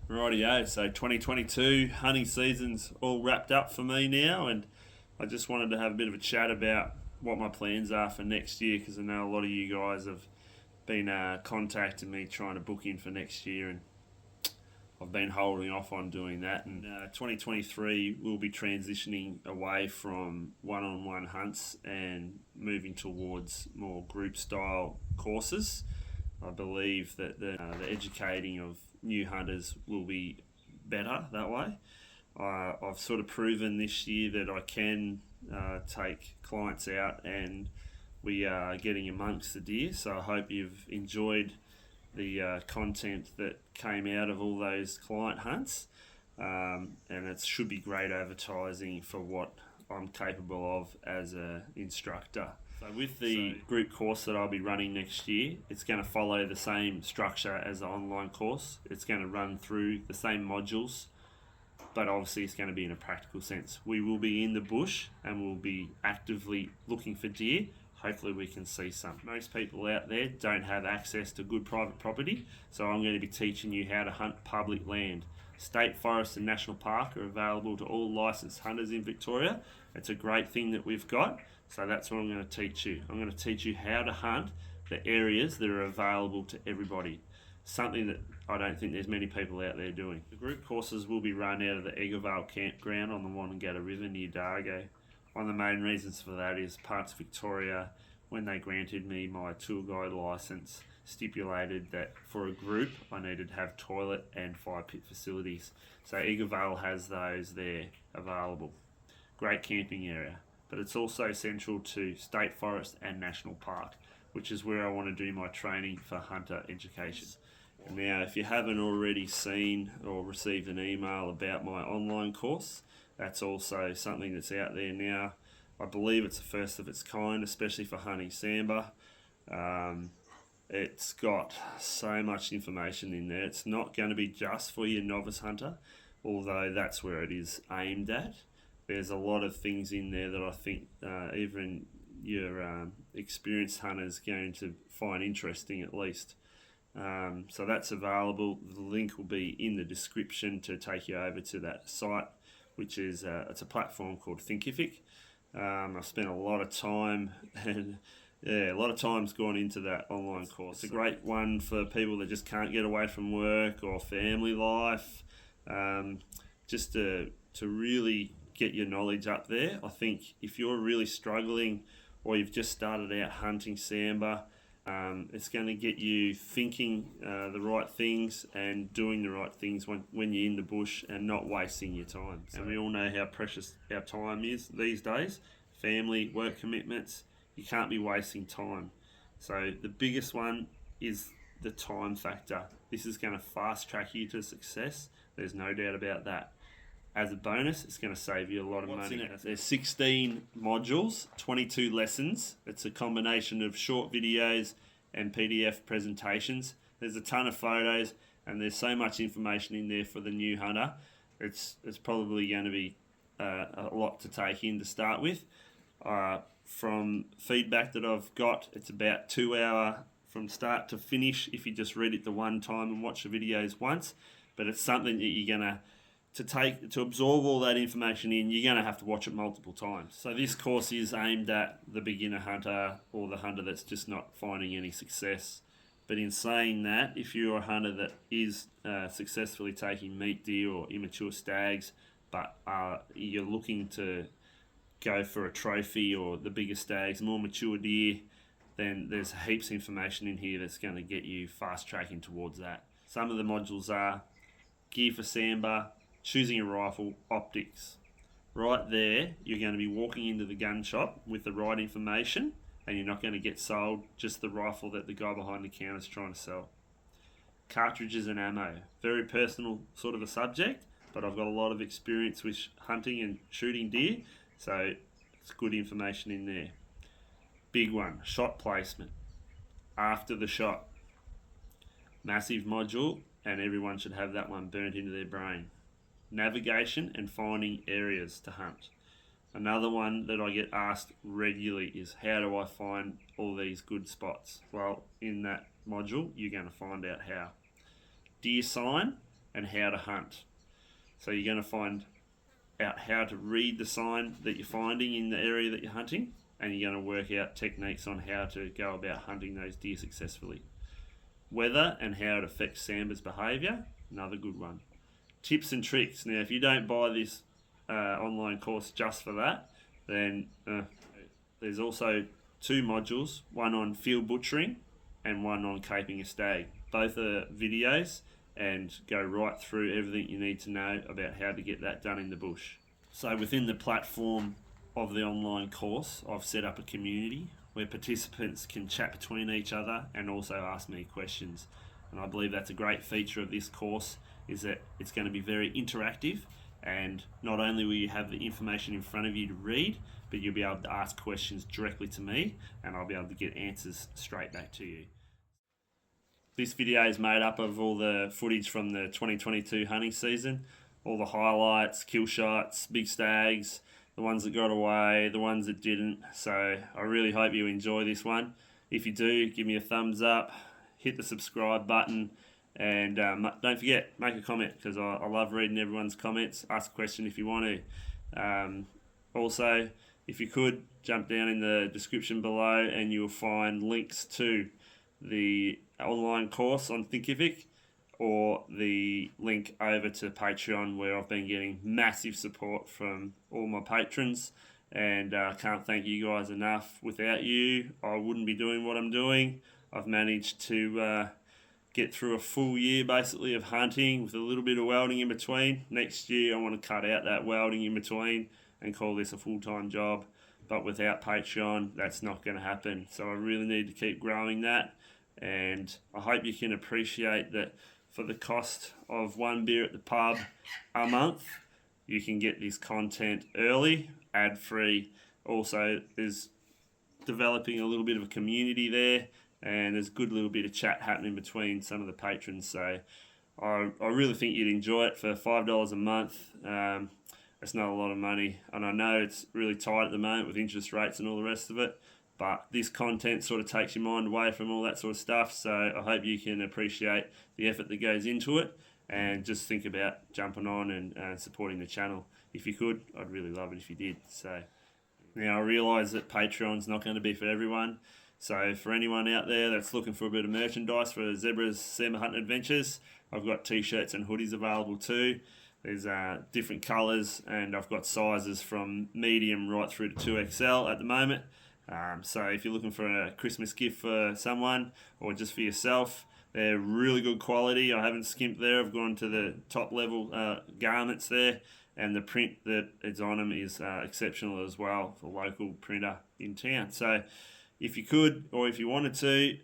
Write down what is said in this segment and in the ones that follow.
Rightio, so 2022 hunting season's all wrapped up for me now, and I just wanted to have a bit of a chat about what my plans are for next year, because I know a lot of you guys have been contacting me trying to book in for next year, and I've been holding off on doing that. And 2023 we'll be transitioning away from one-on-one hunts and moving towards more group style courses. I believe that the educating of new hunters will be better that way. I've sort of proven this year that I can take clients out and we are getting amongst the deer. So I hope you've enjoyed the content that came out of all those client hunts. And it should be great advertising for what I'm capable of as an instructor. So with the group course that I'll be running next year, it's going to follow the same structure as the online course. It's going to run through the same modules, but obviously it's going to be in a practical sense. We will be in the bush and we'll be actively looking for deer. Hopefully we can see some. Most people out there don't have access to good private property, so I'm going to be teaching you how to hunt public land. State forests and national park are available to all licensed hunters in Victoria. It's a great thing that we've got, so that's what I'm going to teach you. I'm going to teach you how to hunt the areas that are available to everybody. Something that I don't think there's many people out there doing. The group courses will be run out of the Eaglevale campground on the Wonnangatta River near Dargo. One of the main reasons for that is Parts Victoria, when they granted me my tour guide licence, stipulated that for a group I needed to have toilet and fire pit facilities. So Eaglevale has those there available. Great camping area, but it's also central to State Forest and National Park, which is where I want to do my training for hunter education. Now, if you haven't already seen or received an email about my online course, that's also something that's out there now. I believe it's the first of its kind, especially for hunting sambar. It's got so much information in there. It's not going to be just for your novice hunter, although that's where it is aimed at. There's a lot of things in there that I think even your experienced hunter is going to find interesting at least. So that's available. The link will be in the description to take you over to that site, which is it's a platform called Thinkific. I've spent a lot of time and a lot of time's gone into that online course. It's a great one for people that just can't get away from work or family life, just to really get your knowledge up there. I think if you're really struggling or you've just started out hunting sambar, it's going to get you thinking the right things and doing the right things when you're in the bush and not wasting your time. So, and we all know how precious our time is these days. Family, work commitments, you can't be wasting time. So the biggest one is the time factor. This is going to fast track you to success. There's no doubt about that. As a bonus, it's going to save you a lot of money. There's 16 modules, 22 lessons. It's a combination of short videos and PDF presentations. There's a ton of photos and there's so much information in there for the new hunter. It's probably going to be a lot to take in to start with. From feedback that I've got, it's about 2 hours from start to finish if you just read it the one time and watch the videos once. But it's something that you're going to absorb all that information in, you're going to have to watch it multiple times. So this course is aimed at the beginner hunter or the hunter that's just not finding any success. But in saying that, if you're a hunter that is successfully taking meat deer or immature stags, but you're looking to go for a trophy or the bigger stags, more mature deer, then there's heaps of information in here that's going to get you fast tracking towards that. Some of the modules are gear for sambar, choosing a rifle, optics. Right there, you're going to be walking into the gun shop with the right information and you're not going to get sold just the rifle that the guy behind the counter is trying to sell. Cartridges and ammo. Very personal sort of a subject, but I've got a lot of experience with hunting and shooting deer, so it's good information in there. Big one, shot placement. After the shot. Massive module, and everyone should have that one burnt into their brain. Navigation and finding areas to hunt. Another one that I get asked regularly is, how do I find all these good spots? Well, in that module, you're going to find out how. Deer sign and how to hunt. So you're going to find out how to read the sign that you're finding in the area that you're hunting, and you're going to work out techniques on how to go about hunting those deer successfully. Weather and how it affects Sambar's behaviour, another good one. Tips and tricks. Now, if you don't buy this online course just for that, then there's also 2 modules, one on field butchering and one on caping a stag. Both are videos and go right through everything you need to know about how to get that done in the bush. So within the platform of the online course, I've set up a community where participants can chat between each other and also ask me questions. And I believe that's a great feature of this course, is that it's going to be very interactive, and not only will you have the information in front of you to read, but you'll be able to ask questions directly to me and I'll be able to get answers straight back to you. This video is made up of all the footage from the 2022 hunting season, all the highlights, kill shots, big stags, the ones that got away, the ones that didn't. So I really hope you enjoy this one. If you do, give me a thumbs up, hit the subscribe button, and don't forget, make a comment, because I love reading everyone's comments. Ask a question if you want to. Also, if you could, jump down in the description below and you'll find links to the online course on Thinkific, or the link over to Patreon, where I've been getting massive support from all my patrons, and I can't thank you guys enough. Without you, I wouldn't be doing what I'm doing. I've managed to get through a full year basically of hunting with a little bit of welding in between. Next year I want to cut out that welding in between and call this a full-time job, but without Patreon that's not going to happen. So I really need to keep growing that, and I hope you can appreciate that for the cost of one beer at the pub a month, you can get this content early, ad-free. Also, there's developing a little bit of a community there, and there's a good little bit of chat happening between some of the patrons. So I really think you'd enjoy it for $5 a month. It's not a lot of money, and I know it's really tight at the moment with interest rates and all the rest of it, but this content sort of takes your mind away from all that sort of stuff. So I hope you can appreciate the effort that goes into it, and just think about jumping on and supporting the channel. If you could, I'd really love it if you did. So now I realise that Patreon's not going to be for everyone. So for anyone out there that's looking for a bit of merchandise for Zebra's Sambar Hunting Adventures, I've got t-shirts and hoodies available too. There's different colours, and I've got sizes from medium right through to 2XL at the moment. So if you're looking for a Christmas gift for someone or just for yourself, they're really good quality. I haven't skimped there. I've gone to the top level garments there, and the print that is on them is exceptional as well for local printer in town. So if you could, or if you wanted to,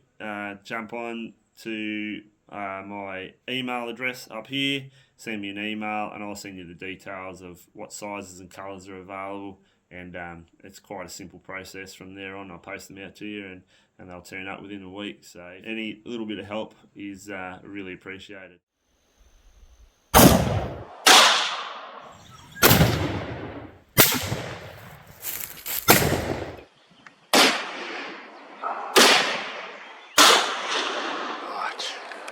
jump on to my email address up here, send me an email, and I'll send you the details of what sizes and colours are available. And it's quite a simple process from there on. I'll post them out to you, and they'll turn up within a week. So any little bit of help is really appreciated.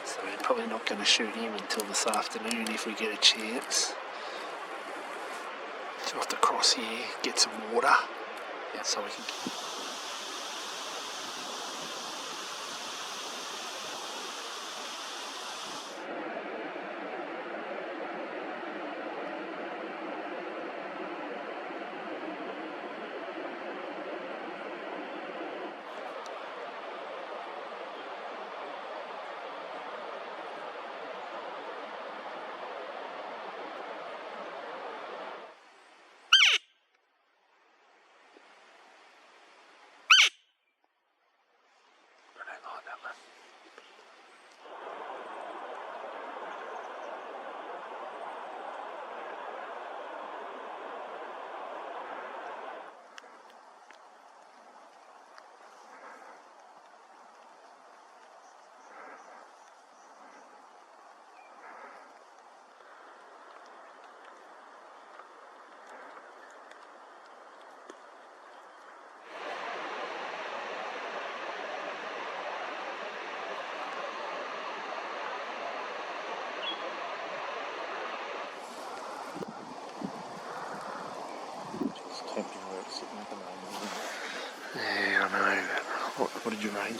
So we're probably not going to shoot him until this afternoon if we get a chance. So we'll have to cross here, get some water, so we can...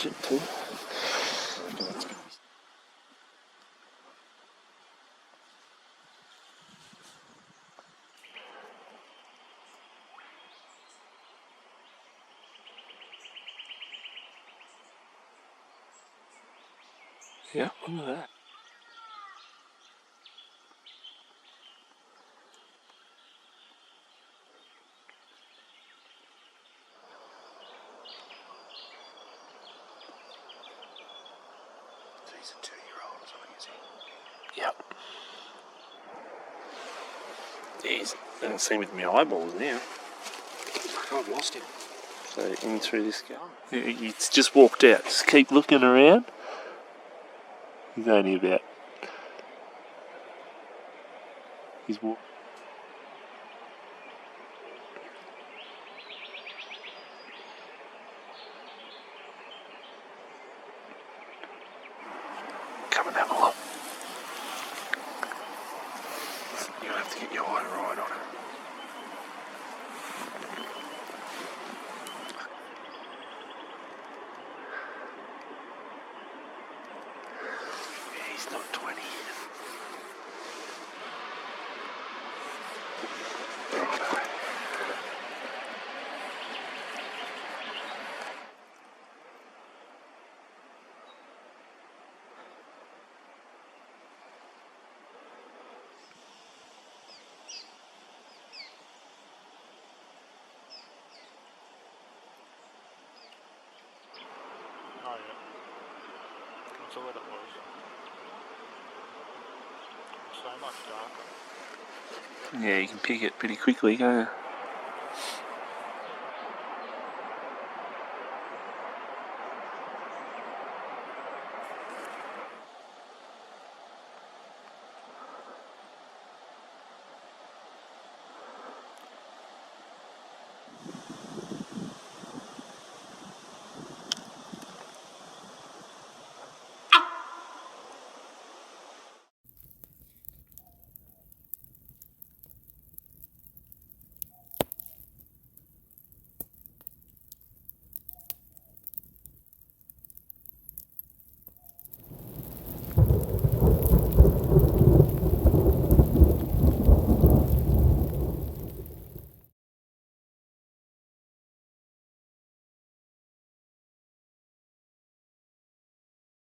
it too. Yeah, look at that. He's a 2-year-old or something, is he? Yep. He's, I don't see him with my eyeballs now. I've lost him. So in through this gate. Yeah, he's just walked out. Just keep looking around. He's only about. He's walked. Come and have a look. You'll have to get your eye right on him. Yeah, he's not 20. Righto. Oh yeah. That's all that it was. So much darker. Yeah, you can pick it pretty quickly, can't you?